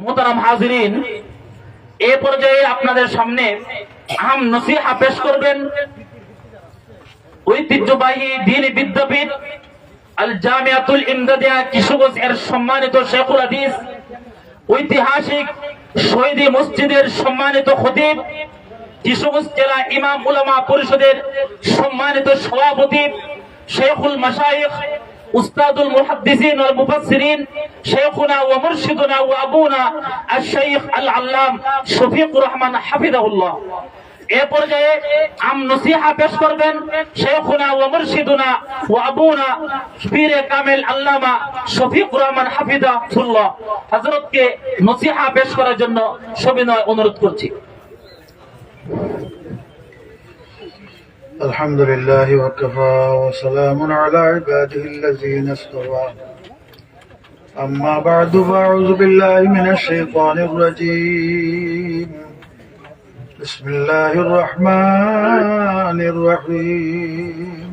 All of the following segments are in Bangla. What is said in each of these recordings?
মোহতারাম হাজিরিন, এ পর্যায়ে আপনাদের সামনে আহম নসিহা পেশ করবেন ঐতিহ্যবাহী দ্বীনি বিদ্যাপীঠ আল জামিয়াতুল ইমদাদিয়া কিশোরগঞ্জ এর সম্মানিত শেখুল হাদিস, ঐতিহাসিক শহীদি মসজিদের সম্মানিত খতিব, কিশোরগঞ্জ জেলা ইমাম উলামা পরিষদের সম্মানিত সভাপতি, শেখুল মাশায়েখ উস্তাদুল মুহাদ্দিসিন ওয়াল মুফাসসিরিন, শেখুনা ওয়া মুরশিদুনা ওয়া আবুনা আশ-শাইখ আল-আল্লাম শফিকুর রহমান হাফিজাহুল্লাহ। এ পর্যায়ে আম নসিহা পেশ করবেন শেখুনা ওয়া মুরশিদুনা ওয়া আবুনা পীরে কামেল আল্লামা শফিকুর রহমান হাফিজাহুল্লাহ। হযরতকে নসিহা পেশ করার জন্য সবিনয় অনুরোধ করছি। الحمد لله وكفى وسلام على عباده الذين اصطفى أما بعد فأعوذ بالله من الشيطان الرجيم بسم الله الرحمن الرحيم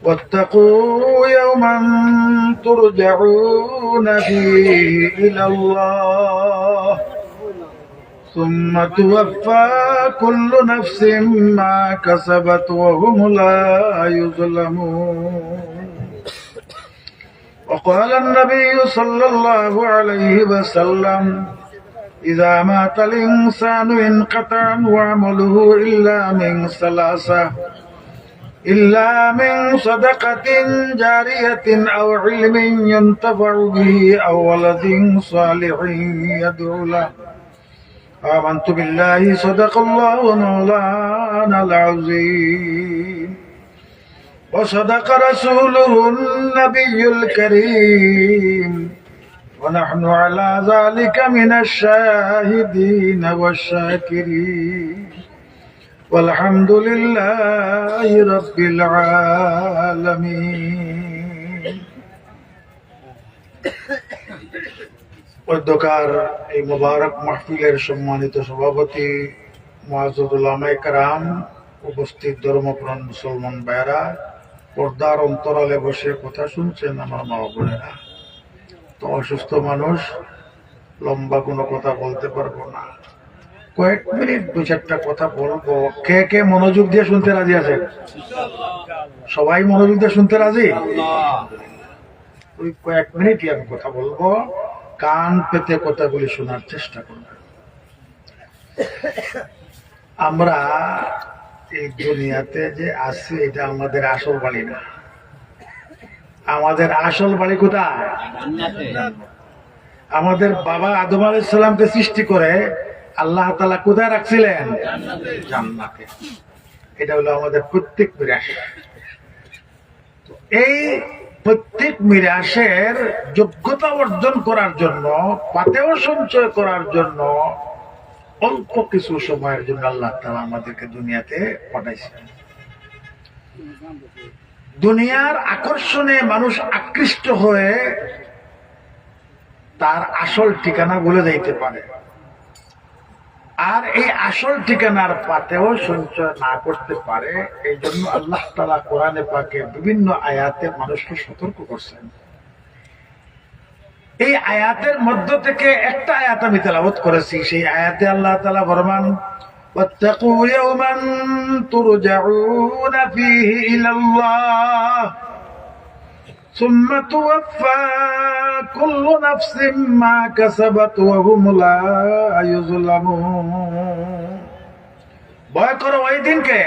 واتقوا يوما ترجعون فيه إلى الله ثم توفى كل نفس ما كسبت وهم لا يظلمون وقال النبي صلى الله عليه وسلم إذا مات الإنسان انقطع عمله إلا من صدقة جارية أو علم ينتفع به أو ولد صالح يدعو له آمنت بالله صدق الله مولانا العظيم وصدق رسوله النبي الكريم ونحن على ذلك من الشاهدين والشاكرين والحمد لله رب العالمين অধ্যকার এই মুবারক মাহফিলের সম্মানিত সভাপতি, মুআজ্জাজ উলামায়ে কেরাম, উপস্থিত ধর্মপ্রাণ মুসলমান ভাইয়েরা, পর্দার অন্তরালে বসে কথা শুনছেন আমার মা বোনেরা। তো অসুস্থ মানুষ, লম্বা কোনো কথা বলতে পারবো না, কয়েক মিনিট দু চারটা কথা বলবো। কে কে মনোযোগ দিয়ে শুনতে রাজি আছেন? সবাই মনোযোগ দিয়ে শুনতে রাজি? ওই কয়েক মিনিটই আমি কথা বলবো, কান পেতে কথাগুলি শোনার চেষ্টা করবেন। আমরা এই দুনিয়াতে যে আছি এটা আমাদের আসল বাড়ি না। আমাদের আসল বাড়ি কোথায়? আমাদের বাবা আদম আলাইহিস সালামকে সৃষ্টি করে আল্লাহ তাআলা কোথায় রাখছিলেন? জান্নাতে। এটা হলো আমাদের প্রত্যেক মিরাস। এই প্রত্যেক মিরাসের যোগ্যতা অর্জন করার জন্য, পাতেও সঞ্চয় করার জন্য অল্প কিছু সময়ের জন্য আল্লাহ তাআলা আমাদেরকে দুনিয়াতে পাঠাইছেন। দুনিয়ার আকর্ষণে মানুষ আকৃষ্ট হয়ে তার আসল ঠিকানা ভুলে যাইতে পারে, আর এই আসল ঠিকানার পাতেও সঞ্চয় না করতে পারে। এই জন্য আল্লাহ তাআলা কোরআনে পাকে বিভিন্ন আয়াতে মানুষকে সতর্ক করছেন। এই আয়াতের মধ্য থেকে একটা আয়াত আমি তেলাওয়াত করেছি। সেই আয়াতে আল্লাহ তাআলা ফরমান, ওয়াত্তাকু ইয়াওমান তুরজাউনা ফীহি ইলাল্লাহ সুম্মা তুওয়াফফা কুল্লু নাফসিন মা কাসাবাত ওয়া হুম লা ইউযলামুন। ভয় করো ওই দিনকে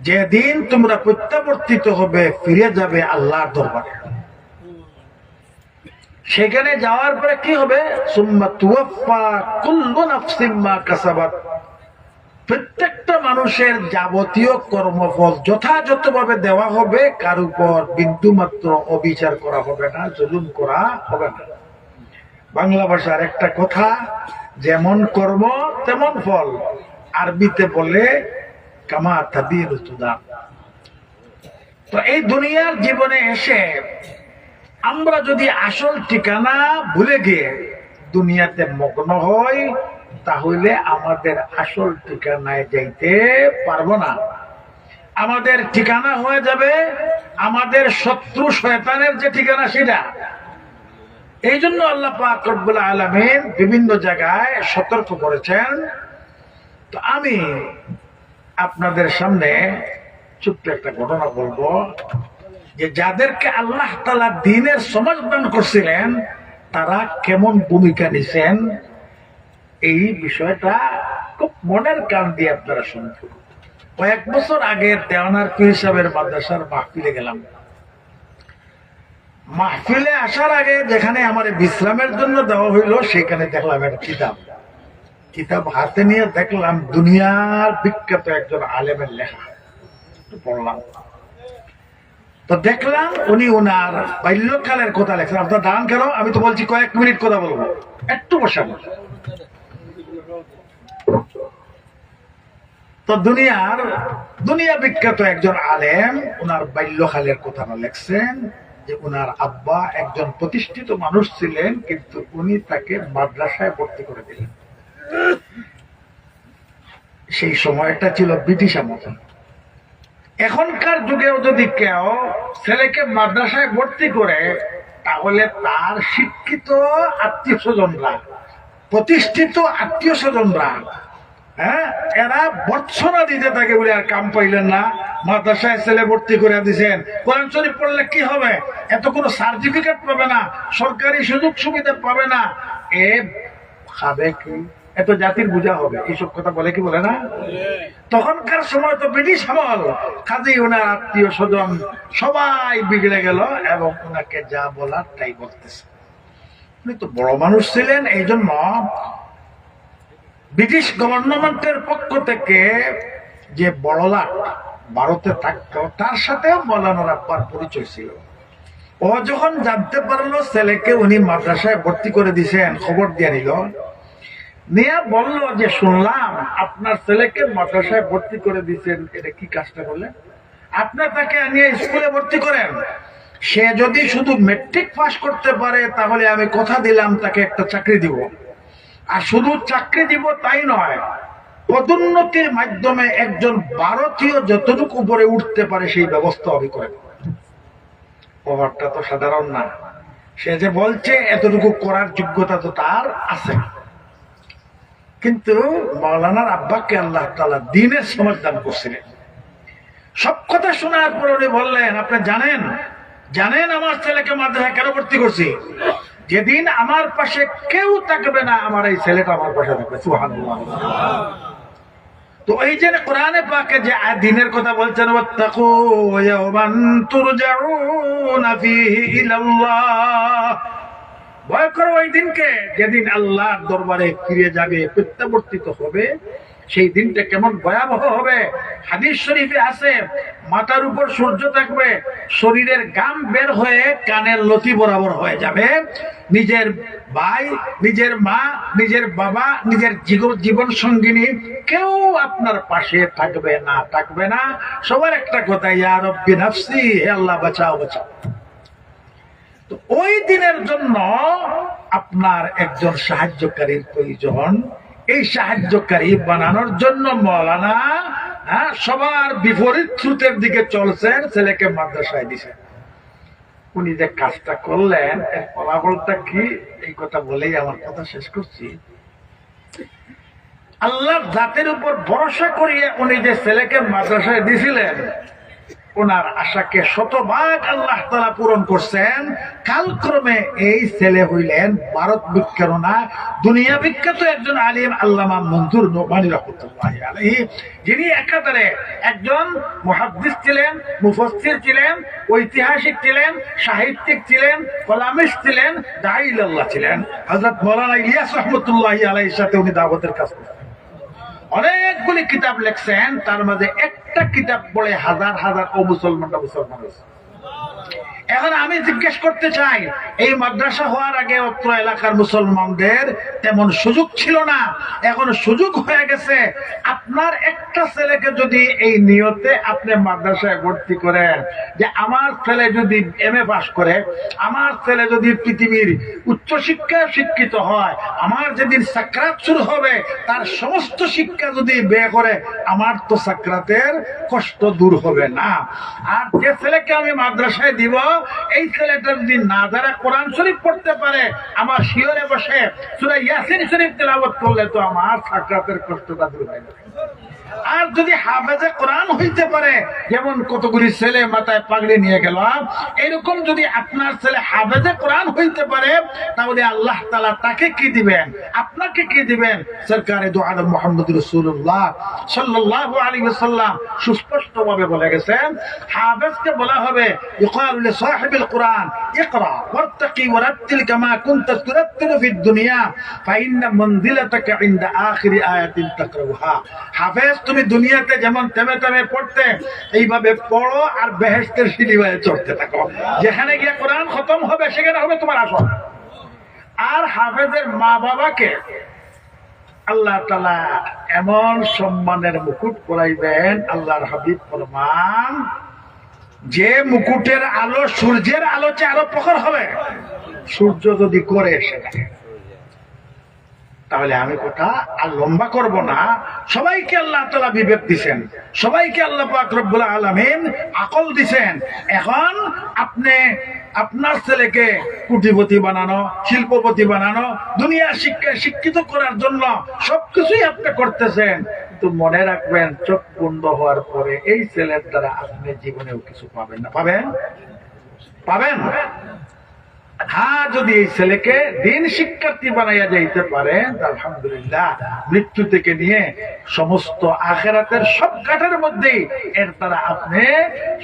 যেদিন তোমরা প্রত্যাবর্তিত হবে, ফিরে যাবে আল্লাহর দরবারে। সেখানে যাওয়ার পরে কি হবে? সুম্মা তুওয়াফফা কুল্লু নাফসিন মা কাসাবাত, প্রত্যেকটা মানুষের যাবতীয় কর্মফল যথাযথভাবে দেওয়া হবে। কার উপর বিন্দু মাত্র অবিচার করা হবে না, জুলুম করা হবে না। বাংলা ভাষার একটা কথা, যেমন কর্ম তেমন ফল, আরবিতে বলে কামা তাদিনু তুদাম। তো এই দুনিয়ার জীবনে এসে আমরা যদি আসল ঠিকানা ভুলে গিয়ে দুনিয়াতে মগ্ন হই, তাহলে আমাদের আসল ঠিকানায় যাইতে পারবো না। আমাদের ঠিকানা হয়ে যাবে আমাদের শত্রু শয়তানের যে ঠিকানা, সেটা। এই জন্য আল্লাহ পাক রব্বুল আলামিন বিভিন্ন জায়গায় সতর্ক করেছেন। তো আমি আপনাদের সামনে ছোট্ট একটা ঘটনা বলবো, যে যাদেরকে আল্লাহ তাআলা দ্বীনের সমাজ দান করছিলেন তারা কেমন ভূমিকা নিছেন, এই বিষয়টা খুব মনের কান দিয়ে আপনারা শুনবেন। কয়েক বছর আগে দেওয়ানার পীর সাহেবের মাদ্রাসার মাহফিলে গেলাম। মাহফিলে আসার আগে যেখানে আমার বিশ্রামের জন্য দেওয়া হইল, সেখানে দেখলাম একটা কিতাব হাতে নিয়ে দেখলাম দুনিয়ার বিখ্যাত একজন আলেমের লেখা। পড়লাম তো দেখলাম উনি ওনার বাল্যকালের কথা লেখছেন। আপনার দান কেন, আমি তো বলছি কয়েক মিনিট কথা বলবো, একটু বসাবো। তো দুনিয়া বিখ্যাত একজন আলেম ওনার বাল্যকালের কথা লেখছেন, যে ওনার আব্বা একজন প্রতিষ্ঠিত মানুষ ছিলেন, কিন্তু উনি তাকে মাদ্রাসায় ভর্তি করে দিলেন। সেই সময়টা ছিল ব্রিটিশ আমল। এখনকার যুগেও যদি কেউ ছেলেকে মাদ্রাসায় ভর্তি করে, তাহলে তার শিক্ষিত আত্মীয় স্বজনরা, প্রতিষ্ঠিত আত্মীয় স্বজনরা, হ্যাঁ, এরা বর্ষনা দিতে থাকে বলে আর কাম পাইলেন না, মাদ্রাসায় ছেলে ভর্তি করে দিয়েছেন, কোরআন শরীফ পড়লে কি হবে, এত কোনো সার্টিফিকেট পাবে না, সরকারি সুযোগ সুবিধা পাবে না, এ খাবে কি, এত জাতির বোঝা হবে, এইসব কথা বলে কি বলে না? তখনকার সময় তো ব্রিটিশ আমল, কাজেই ওনার আত্মীয় স্বজন সবাই বিগড়ে গেল এবং ওনাকে যা বলার তাই বলতেছে। উনি তো বড় মানুষ ছিলেন, এই জন্য ব্রিটিশ গভর্নমেন্টের পক্ষ থেকে যে বড়লাট ভারতে থাকতো, তার সাথেও মৌলানার আব্বার পরিচয় ছিল। ও যখন জানতে পারলো ছেলেকে উনি মাদ্রাসায় ভর্তি করে দিয়েছেন, খবর দিয়ে নিয়ে বলল যে শুনলাম আপনার ছেলেকে মাদ্রাসায় ভর্তি করে দিয়েছেন, এটা কি কাজটা করলেন? আপনার তাকে নিয়ে স্কুলে ভর্তি করেন, সে যদি শুধু মেট্রিক পাস করতে পারে তাহলে আমি কথা দিলাম তাকে একটা চাকরি দিব, আর শুধু চাকরি দিব তাই নয়, পদোন্নতির মাধ্যমে একজন ভারতীয় যতটুকু উপরে উঠতে পারে সেই ব্যবস্থা আমি করে দেব। ব্যাপারটা তো সাধারণ না, সে যে বলছে এতটুকু করার যোগ্যতা তো তার আছে। কিন্তু মাওলানার আব্বাকে আল্লাহ তাআলা দ্বীনের সমাজ দান করছিলেন। সব কথা শোনার পর উনি বললেন, আপনি জানেন আমার ছেলেকে মাদ্রাসায় কেন ভর্তি করছি? যেদিন আমার পাশে কেউ থাকবে না, আমার এই ছেলেটা আমার পাশে থাকবে। সুবহানাল্লাহ। তো এই যে কোরআনে পাকে যে দ্বীনের কথা বলছেন, ওয়াত্তাকু ইয়াওমান তুরজাউনা ফীহি ইলাল্লাহ, ভয় করো ওই দিনকে যেদিন আল্লাহর দরবারে ফিরে যাবে, প্রত্যাবর্তিত হবে। সেই দিনটা কেমন ভয়াবহ হবে। হাদিস শরীফে আছে, মাথার উপর সূর্য থাকবে, শরীরের ঘাম বের হয়ে কানের লতি বরাবর হয়ে যাবে, নিজের ভাই, নিজের মা, নিজের বাবা, নিজের জীবন সঙ্গিনী কেউ আপনার পাশে থাকবে না। সবার একটা কথা, ইয়া রব্বি নাফসি, হে আল্লাহ বাঁচাও। তো ওই দিনের জন্য আপনার একজন সাহায্যকারীর প্রয়োজন। এই সাহায্যকারী বানানোর জন্য মৌলানা সবার বিপরীত স্রোতের দিকে চলছেন, ছেলেকে মাদ্রাসায় দিছেন। উনি যে কাজটা করলেন এর ফলাফলটা কি, এই কথা বলেই আমার কথা শেষ করছি। আল্লাহর জাতের উপর ভরসা করিয়ে উনি যে ছেলেকে মাদ্রাসায় দিয়েছিলেন, ওনার আশাকে শতভাগ আল্লাহ তাআলা পূরণ করছেন। কালক্রমে এই ছেলে হইলেন ভারত বিখ্যাত না, দুনিয়া বিখ্যাত একজন আলিম, আল্লামা মনজুর নোমানী রাহমাতুল্লাহি আলাইহি, যিনি একাধারে একজন মুহাদ্দিস ছিলেন, মুফাসসির ছিলেন, ঐতিহাসিক ছিলেন, সাহিত্যিক ছিলেন, কলামিস্ট ছিলেন, দাঈ ইলাল্লাহ ছিলেন। হযরত মাওলানা ইলিয়াস রাহমাতুল্লাহি আলাইহির সাথে উনি দাওয়াতের কাজ করতেন। অনেকগুলি কিতাব লিখছেন, তার মাঝে একটা কিতাব পড়ে হাজার হাজার মুসলমান হয়েছে। এখন আমি জিজ্ঞেস করতে চাই, এই মাদ্রাসা হওয়ার আগে অত্র এলাকার মুসলমানদের তেমন সুযোগ ছিল না, এখন সুযোগ হয়ে গেছে। আপনার একটা ছেলেকে যদি এই নিয়তে আপনি মাদ্রাসায় ভর্তি করেন যে আমার ছেলে যদি MA পাস করে, আমার ছেলে যদি পৃথিবীর উচ্চশিক্ষায় শিক্ষিত হয়, আমার যেদিন সাকরাত শুরু হবে তার সমস্ত শিক্ষা যদি ব্যয় করে, আমার তো সাকরাতের কষ্ট দূর হবে না। আর যে ছেলেকে আমি মাদ্রাসায় দিব এই ছেলেটা যদি না যারা কোরআন শরীফ পড়তে পারে, আমার শিয়রে বসে সূরা ইয়াসিন শরীফ তেলাওয়াত করলে তো আমার সাকরাতের কষ্টটা দূর হয়ে যাবে। আর যদি হাফেজে কোরআন হইতে পারে, যেমন কতগুলি ছেলে মাথায় পাগড়ি নিয়ে গেলাম, এরকম যদি আপনার ছেলে হাফেজে কোরআন হইতে পারে, তাহলে আল্লাহ তাআলা তাকে কি দিবেন, আপনাকে কি দিবেন? সরকারে দু আলম মুহাম্মদ রাসূলুল্লাহ সাল্লাল্লাহু আলাইহি ওয়াসাল্লাম সুস্পষ্টভাবে বলে গেছেন, হাফেজকে বলা হবে ইকালু লিসাহিবিল কোরআন ইকরা ওয়াত্তাকি ওয়ারাত্তিল কামা কুনতা তুরাত্তিলু ফিদ দুনিয়া ফাইন্না মানজিলাতাকা ইনদা আখিরি আয়াতিন তাকরাউহা। হাফেজ তুমি দুনিয়াতে যেমন থেমে থেমে পড়তে, এইভাবে পড়ো আর বেহেশতের সিঁড়ি বায়ে চড়তে থাকো। যেখানে গিয়ে কোরআন খতম হবে সেখানে হবে তোমার আসল। আর হাফেজের মা বাবাকে আল্লাহ তাআলা এমন সম্মানের মুকুট পরাইবেন, আল্লাহর হাবিব ফরমান, যে মুকুটের আলো সূর্যের আলো চেয়ে আরো প্রখর হবে। সূর্য যদি করে সেখানে, তাহলে আমি কথা আর লম্বা করব না। সবাইকে আল্লাহ তাআলা বিবেক দিবেন, সবাইকে আল্লাহ পাক রব্বুল আলামিন আকল দিবেন। এখন আপনি আপনার ছেলেকে কোটিপতি বানানো, শিল্পপতি বানানো, দুনিয়া শিক্ষিত করার জন্য সবকিছুই আপনি করতেছেন, কিন্তু মনে রাখবেন চোখ বন্ধ হওয়ার পরে এই ছেলের দ্বারা আপনি জীবনেও কিছু পাবেন না। পাবেন? হ্যাঁ, যদি এই ছেলেকে দিন শিক্ষার্থী বানাইয়া যাইতে পারেন, আলহামদুলিল্লাহ, মৃত্যু থেকে নিয়ে সমস্ত আখিরাতের সব ঘাটের মধ্যেই এর দ্বারা আপনি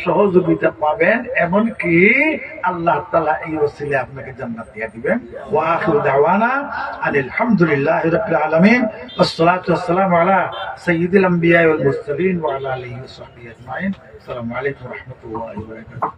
সহযোগিতা পাবেন, এমনকি আল্লাহ তাআলা এই ওসিলে আপনাকে জান্নাত দিয়ে দিবেন। ওয়া আখিরু দাওয়ানা আনিল হামদুলিল্লাহি রাব্বিল আলামিন ওয়াসসালাতু ওয়াসসালামু আলা সাইয়্যিদিল আমবিয়া ওয়াল মুরসালিন ওয়া আলা আলিহি ওয়া সাহবিহি আজমাইন। আসসালামু আলাইকুম ওয়া রাহমাতুল্লাহি ওয়া বারাকাতুহু।